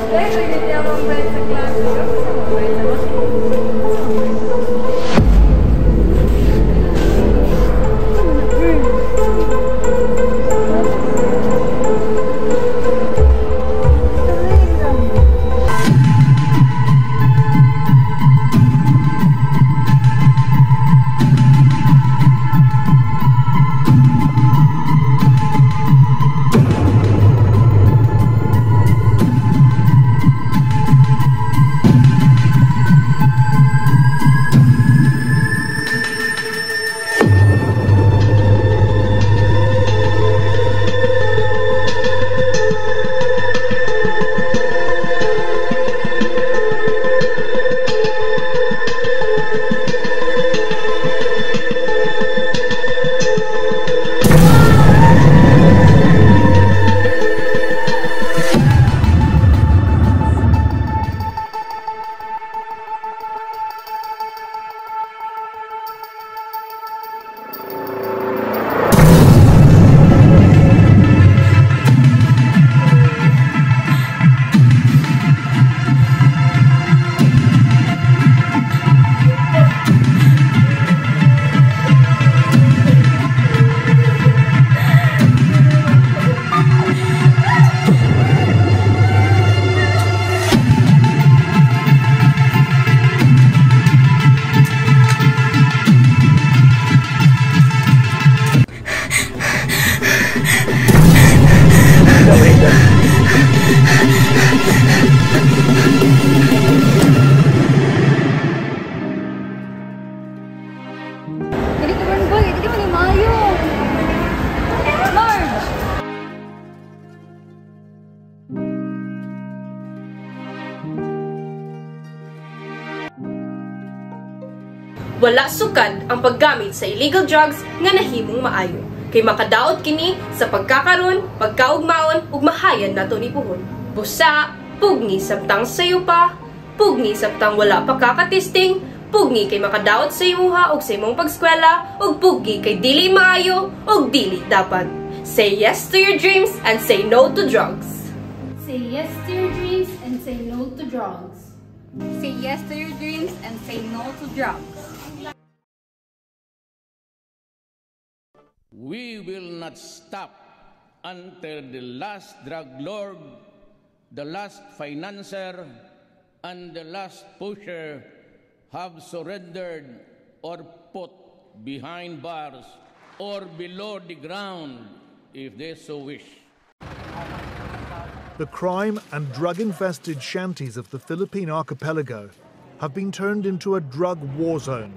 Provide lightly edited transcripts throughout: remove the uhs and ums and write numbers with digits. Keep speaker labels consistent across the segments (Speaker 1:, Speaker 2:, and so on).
Speaker 1: Dahil hindi ako magbayad sa klase. Gusto mo magbayad sa klase?
Speaker 2: Wala sukad ang paggamit sa illegal drugs nga nahimong maayo. Kay makadaot kini sa pagkakaroon, pagkaugmaon ug mahayan nato ni puhon. Busa, pugni sabtang sayo pa, pugni sabtang wala pa kakatesting, pugni kay makadaot sa imuha ug sa imong pagskwela, ug pugni kay dili maayo ug dili dapat. Say yes to your dreams and say no to drugs.
Speaker 3: Say yes to your dreams and say no to drugs.
Speaker 1: Say yes to your dreams and say no to drugs.
Speaker 4: We will not stop until the last drug lord, the last financier, and the last pusher have surrendered or put behind bars or below the ground if they so wish.
Speaker 5: The crime and drug-infested shanties of the Philippine archipelago have been turned into a drug war zone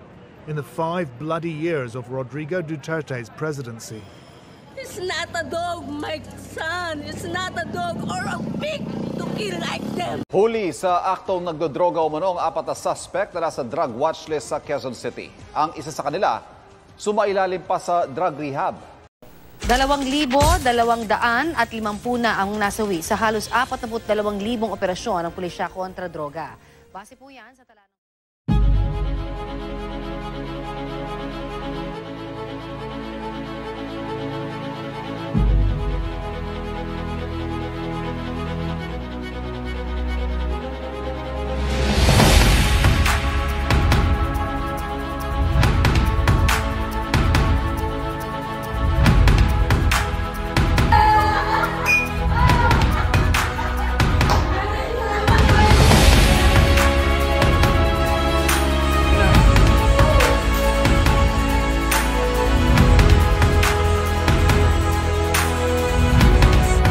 Speaker 5: in the 5 bloody years of Rodrigo Duterte's presidency.
Speaker 6: It's not a dog, my son. It's not a dog or a pig to kill like them.
Speaker 7: Huli sa aktong nagdodroga umano ang 4 na suspect na nasa drug watch list sa Quezon City. Ang isa sa kanila, sumailalim pa sa drug rehab.
Speaker 8: 2,250 na ang nasawi sa halos 42,000 operasyon ng pulisya kontra droga. Base po yan sa